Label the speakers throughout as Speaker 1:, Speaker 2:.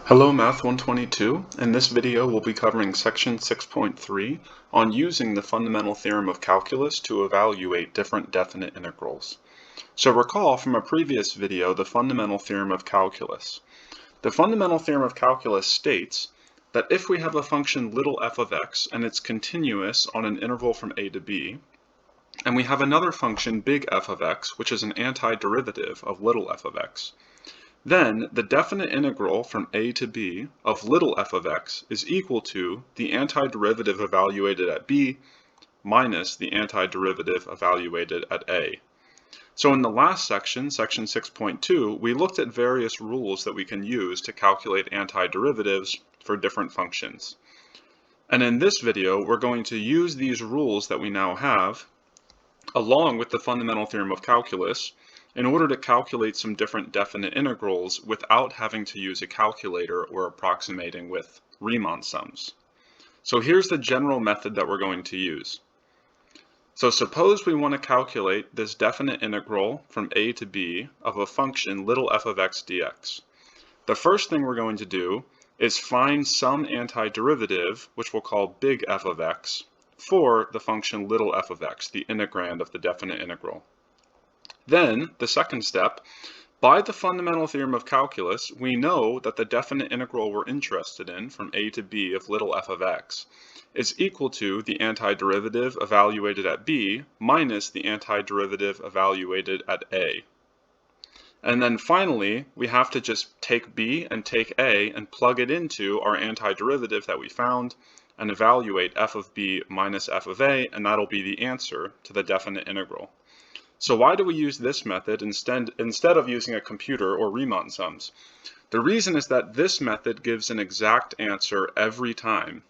Speaker 1: Hello Math 122. In this video we'll be covering section 6.3 on using the fundamental theorem of calculus to evaluate different definite integrals. So recall from a previous video the fundamental theorem of calculus. The fundamental theorem of calculus states that if we have a function little f of x and it's continuous on an interval from a to b, and we have another function big F of x which is an antiderivative of little f of x, then the definite integral from a to b of little f of x is equal to the antiderivative evaluated at b minus the antiderivative evaluated at a. So in the last section, section 6.2, we looked at various rules that we can use to calculate antiderivatives for different functions. And in this video, we're going to use these rules that we now have, along with the fundamental theorem of calculus, in order to calculate some different definite integrals without having to use a calculator or approximating with Riemann sums. So here's the general method that we're going to use. So suppose we want to calculate this definite integral from a to b of a function little f of x dx. The first thing we're going to do is find some antiderivative, which we'll call big F of x, for the function little f of x, the integrand of the definite integral. Then, the second step, by the fundamental theorem of calculus, we know that the definite integral we're interested in from a to b of little f of x is equal to the antiderivative evaluated at b minus the antiderivative evaluated at a. And then finally, we have to just take b and take a and plug it into our antiderivative that we found and evaluate f of b minus f of a, and that'll be the answer to the definite integral. So why do we use this method instead of using a computer or Riemann sums? The reason is that this method gives an exact answer every time.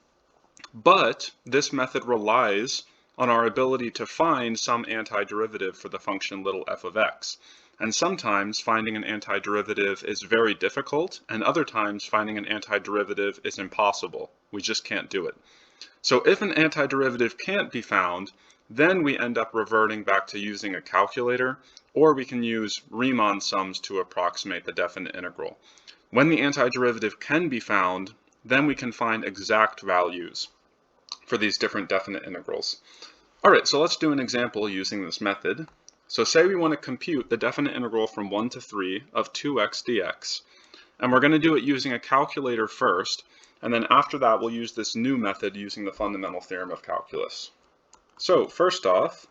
Speaker 1: But this method relies on our ability to find some antiderivative for the function little f of x. And sometimes finding an antiderivative is very difficult, and other times finding an antiderivative is impossible. We just can't do it. So if an antiderivative can't be found, then we end up reverting back to using a calculator, or we can use Riemann sums to approximate the definite integral. When the antiderivative can be found, then we can find exact values for these different definite integrals. Alright, so let's do an example using this method. So say we want to compute the definite integral from 1 to 3 of 2x dx. And we're going to do it using a calculator first, and then after that we'll use this new method using the fundamental theorem of calculus. So first off,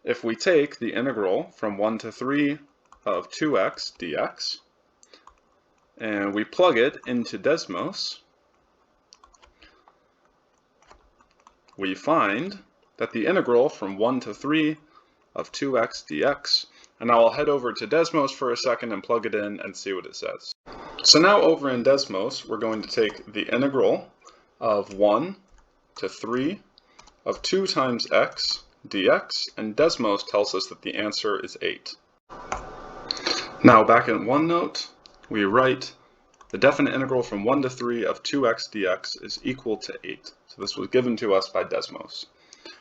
Speaker 1: if we take the integral from 1 to 3 of 2x dx, and we plug it into Desmos, we find that the integral from 1 to 3 of 2x dx, and now I'll head over to Desmos for a second and plug it in and see what it says. So now over in Desmos, we're going to take the integral of 1 to 3 of 2 times x dx, and Desmos tells us that the answer is 8. Now back in OneNote, we write the definite integral from 1 to 3 of 2x dx is equal to 8. So this was given to us by Desmos.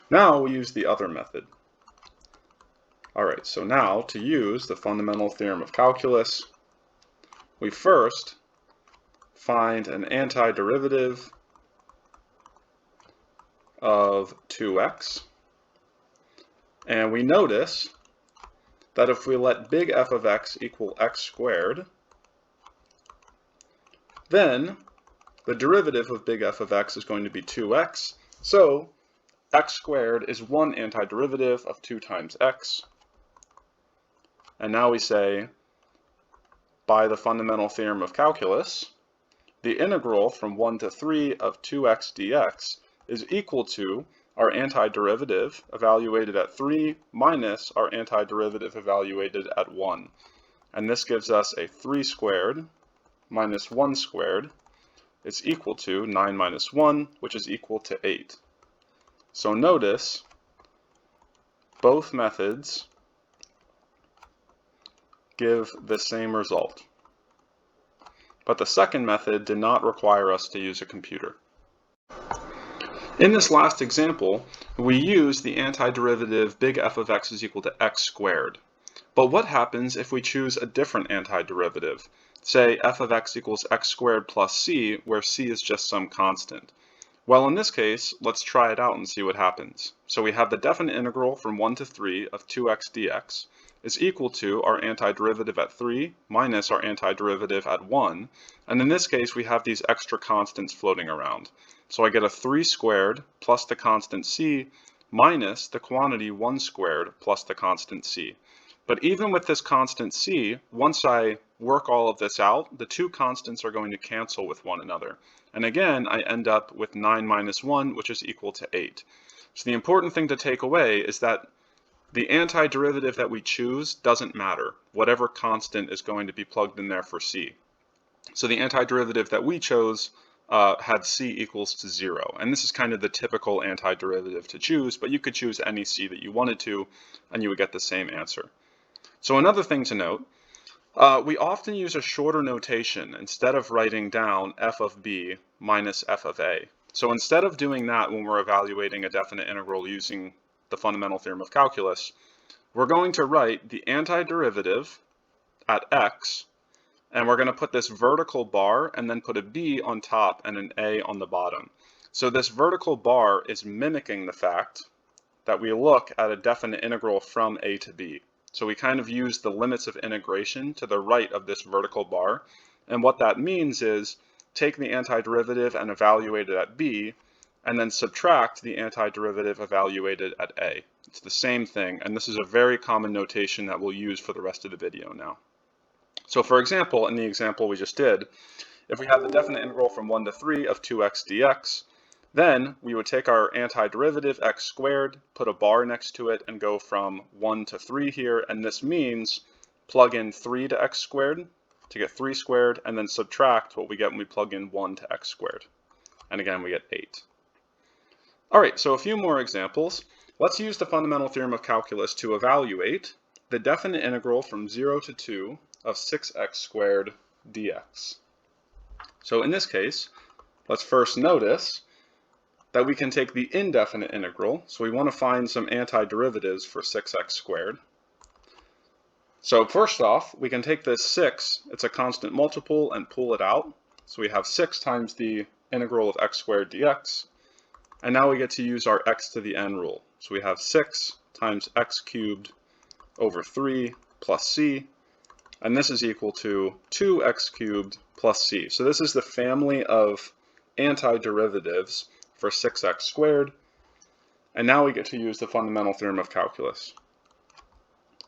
Speaker 1: Now we use the other method. Alright, so now to use the fundamental theorem of calculus, we first find an antiderivative of 2x, and we notice that if we let big F of x equal x squared, then the derivative of big F of x is going to be 2x, so x squared is one antiderivative of 2 times x, and now we say, by the fundamental theorem of calculus, the integral from 1 to 3 of 2x dx is equal to our antiderivative evaluated at 3 minus our antiderivative evaluated at 1. And this gives us a 3 squared minus 1 squared is equal to 9 minus 1, which is equal to 8. So notice both methods give the same result. But the second method did not require us to use a computer. In this last example, we use the antiderivative big F of x is equal to x squared. But what happens if we choose a different antiderivative? Say f of x equals x squared plus c, where c is just some constant. Well, in this case, let's try it out and see what happens. So we have the definite integral from 1 to 3 of 2x dx is equal to our antiderivative at 3 minus our antiderivative at 1. And in this case, we have these extra constants floating around. So I get a 3 squared plus the constant c minus the quantity 1 squared plus the constant c. But even with this constant c, once I work all of this out, the two constants are going to cancel with one another. And again, I end up with 9 minus 1, which is equal to 8. So the important thing to take away is that the antiderivative that we choose doesn't matter, whatever constant is going to be plugged in there for c. So the antiderivative that we chose had c equals to 0. And this is kind of the typical antiderivative to choose, but you could choose any c that you wanted to, and you would get the same answer. So another thing to note, we often use a shorter notation instead of writing down f of b minus f of a. So instead of doing that when we're evaluating a definite integral using the fundamental theorem of calculus, we're going to write the antiderivative at x, and we're going to put this vertical bar and then put a b on top and an a on the bottom. So this vertical bar is mimicking the fact that we look at a definite integral from a to b. So we kind of use the limits of integration to the right of this vertical bar. And what that means is take the antiderivative and evaluate it at b, and then subtract the antiderivative evaluated at a. It's the same thing, and this is a very common notation that we'll use for the rest of the video now. So for example, in the example we just did, if we have the definite integral from 1 to 3 of 2x dx, then we would take our antiderivative x squared, put a bar next to it, and go from 1 to 3 here, and this means plug in 3 to x squared to get 3 squared, and then subtract what we get when we plug in 1 to x squared. And again, we get 8. Alright, so a few more examples. Let's use the fundamental theorem of calculus to evaluate the definite integral from 0 to 2 of 6x squared dx. So in this case, let's first notice that we can take the indefinite integral. So we want to find some antiderivatives for 6x squared. So first off, we can take this 6, it's a constant multiple, and pull it out. So we have 6 times the integral of x squared dx. And now we get to use our x to the n rule. So we have 6 times x cubed over 3 plus c. And this is equal to 2x cubed plus c. So this is the family of antiderivatives for 6x squared, and now we get to use the fundamental theorem of calculus.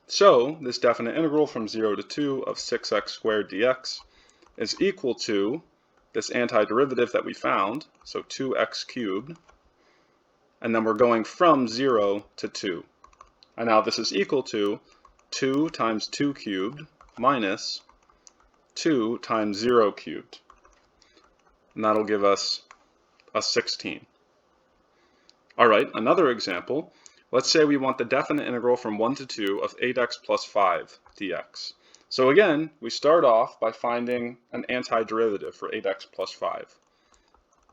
Speaker 1: So this definite integral from 0 to 2 of 6x squared dx is equal to this antiderivative that we found, so 2x cubed, and then we're going from 0 to 2. And now this is equal to 2 times 2 cubed minus 2 times 0 cubed. And that'll give us a 16. Alright, another example. Let's say we want the definite integral from 1 to 2 of 8x plus 5 dx. So again, we start off by finding an antiderivative for 8x plus 5.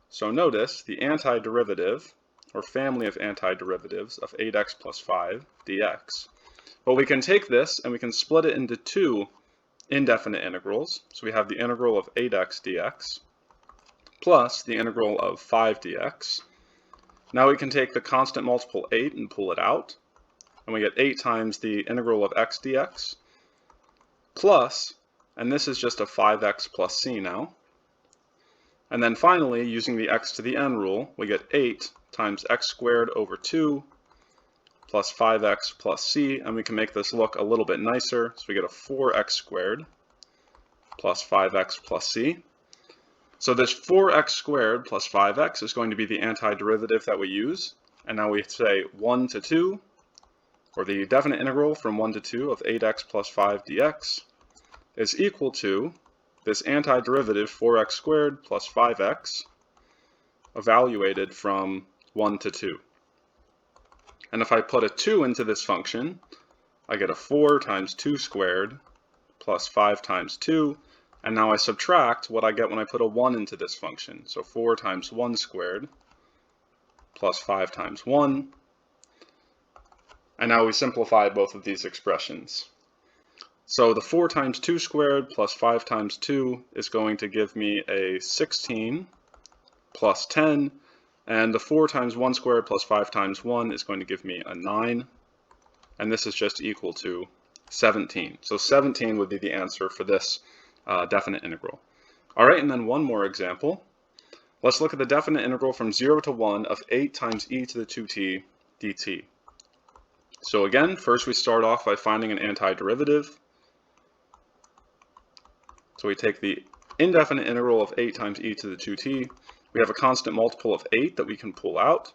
Speaker 1: So notice the antiderivative, or family of antiderivatives, of 8x plus 5 dx. But we can take this and we can split it into two indefinite integrals. So we have the integral of 8x dx plus the integral of 5 dx. Now we can take the constant multiple 8 and pull it out, and we get 8 times the integral of x dx plus, and this is just a 5x plus c now. And then finally, using the x to the n rule, we get 8 times x squared over 2 plus 5x plus c, and we can make this look a little bit nicer, so we get a 4x squared plus 5x plus c. So this 4x squared plus 5x is going to be the antiderivative that we use. And now we say 1 to 2, or the definite integral from 1 to 2 of 8x plus 5 dx is equal to this antiderivative 4x squared plus 5x evaluated from 1 to 2. And if I put a 2 into this function, I get a 4 times 2 squared plus 5 times 2. And now I subtract what I get when I put a 1 into this function. So 4 times 1 squared plus 5 times 1. And now we simplify both of these expressions. So the 4 times 2 squared plus 5 times 2 is going to give me a 16 plus 10, and the 4 times 1 squared plus 5 times 1 is going to give me a 9, and this is just equal to 17. So 17 would be the answer for this definite integral. All right, and then one more example. Let's look at the definite integral from 0 to 1 of 8 times e to the 2t dt. So again, first we start off by finding an antiderivative. So we take the indefinite integral of 8 times e to the 2t. We have a constant multiple of 8 that we can pull out.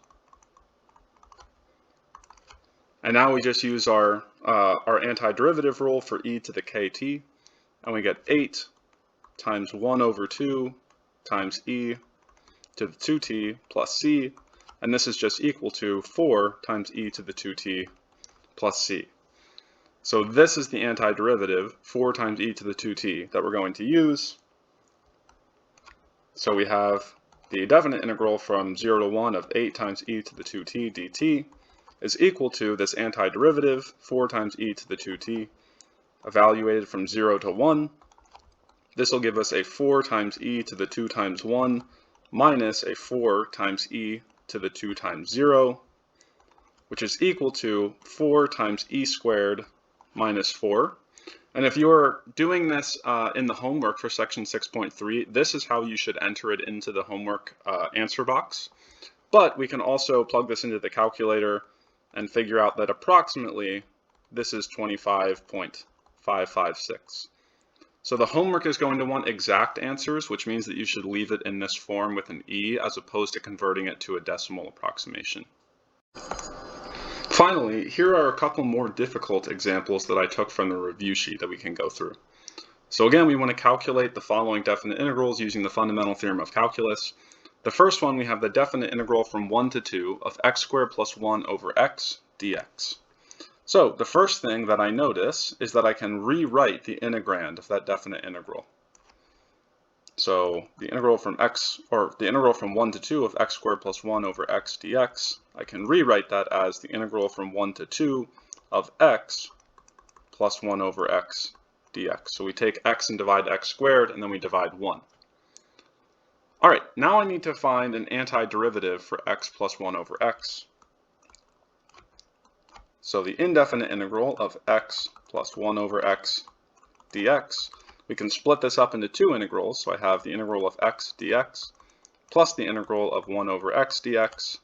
Speaker 1: And now we just use our antiderivative rule for e to the kt. And we get 8 times 1 over 2 times e to the 2t plus c. And this is just equal to 4 times e to the 2t plus c. So this is the antiderivative, 4 times e to the 2t, that we're going to use. So we have the definite integral from 0 to 1 of 8 times e to the 2t dt is equal to this antiderivative, 4 times e to the 2t, evaluated from 0 to 1. This will give us a 4 times e to the 2 times 1 minus a 4 times e to the 2 times 0, which is equal to 4 times e squared minus 4. And if you're doing this in the homework for section 6.3, this is how you should enter it into the homework answer box. But we can also plug this into the calculator and figure out that approximately this is 25.556. So the homework is going to want exact answers, which means that you should leave it in this form with an e as opposed to converting it to a decimal approximation. Finally, here are a couple more difficult examples that I took from the review sheet that we can go through. So again, we want to calculate the following definite integrals using the fundamental theorem of calculus. The first one, we have the definite integral from 1 to 2 of x squared plus 1 over x dx. So the first thing that I notice is that I can rewrite the integrand of that definite integral. So the integral from the integral from 1 to 2 of x squared plus 1 over x dx, I can rewrite that as the integral from 1 to 2 of x plus 1 over x dx. So we take x and divide x squared, and then we divide 1. All right, now I need to find an antiderivative for x plus 1 over x. So the indefinite integral of x plus 1 over x dx, we can split this up into two integrals. So I have the integral of x dx plus the integral of 1 over x dx.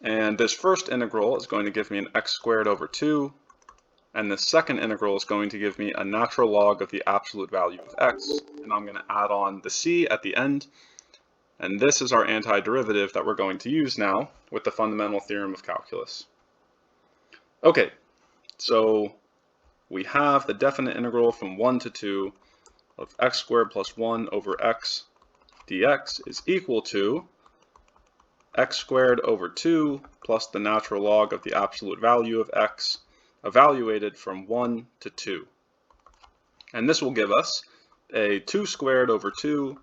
Speaker 1: And this first integral is going to give me an x squared over 2. And the second integral is going to give me a natural log of the absolute value of x. And I'm going to add on the c at the end. And this is our antiderivative that we're going to use now with the fundamental theorem of calculus. Okay, so we have the definite integral from 1 to 2 of x squared plus 1 over x dx is equal to x squared over 2 plus the natural log of the absolute value of x evaluated from 1 to 2. And this will give us a 2 squared over 2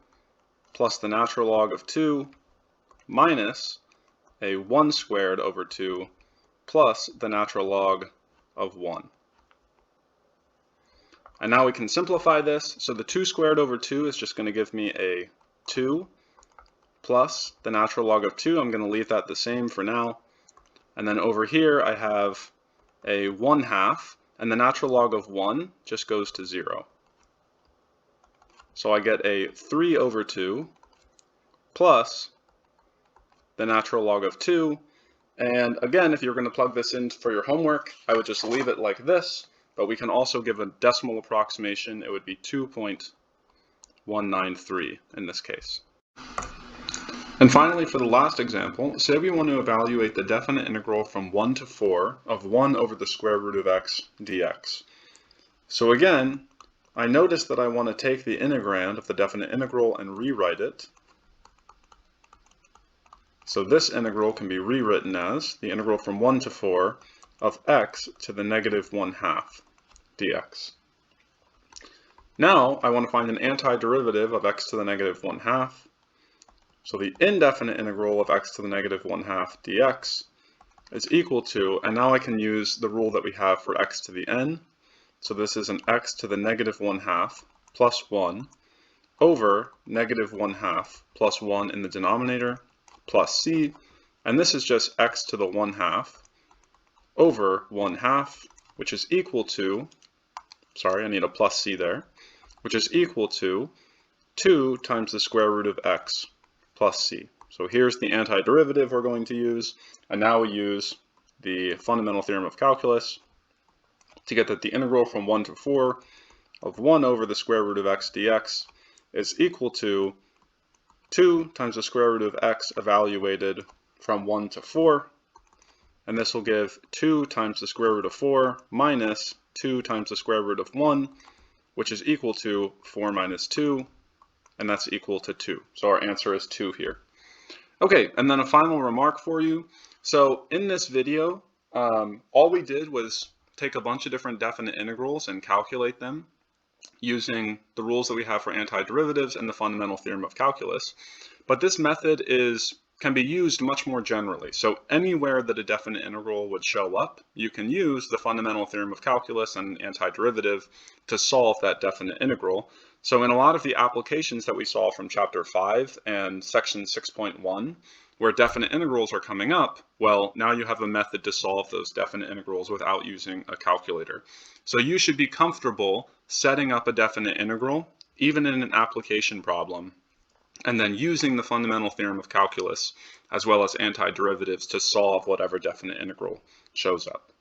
Speaker 1: plus the natural log of 2 minus a 1 squared over 2 plus the natural log of 1. And now we can simplify this. So the 2 squared over 2 is just going to give me a 2 plus the natural log of 2. I'm going to leave that the same for now. And then over here I have a 1/2, and the natural log of 1 just goes to 0. So I get a 3 over 2 plus the natural log of 2. And again, if you're going to plug this in for your homework, I would just leave it like this. But we can also give a decimal approximation. It would be 2.193 in this case. And finally, for the last example, say we want to evaluate the definite integral from 1 to 4 of 1 over the square root of x dx. So again, I notice that I want to take the integrand of the definite integral and rewrite it. So this integral can be rewritten as the integral from 1 to 4 of x to the negative 1/2 dx. Now I want to find an antiderivative of x to the negative 1/2. So the indefinite integral of x to the negative 1/2 dx is equal to, and now I can use the rule that we have for x to the n. So this is an x to the negative 1/2 plus 1 over negative 1/2 plus 1 in the denominator plus c, and this is just x to the 1/2 over 1/2, which is equal to, sorry, I need a plus c there, which is equal to 2 times the square root of x plus c. So here's the antiderivative we're going to use, and now we use the fundamental theorem of calculus to get that the integral from 1 to 4 of 1 over the square root of x dx is equal to 2 times the square root of x evaluated from 1 to 4, and this will give 2 times the square root of 4 minus 2 times the square root of 1, which is equal to 4 minus 2, and that's equal to 2. So our answer is 2 here. Okay, and then a final remark for you. So in this video, all we did was take a bunch of different definite integrals and calculate them using the rules that we have for antiderivatives and the fundamental theorem of calculus. But this method can be used much more generally. So anywhere that a definite integral would show up, you can use the fundamental theorem of calculus and antiderivative to solve that definite integral. So in a lot of the applications that we saw from chapter 5 and section 6.1, where definite integrals are coming up, well, now you have a method to solve those definite integrals without using a calculator. So you should be comfortable setting up a definite integral, even in an application problem, and then using the fundamental theorem of calculus as well as antiderivatives to solve whatever definite integral shows up.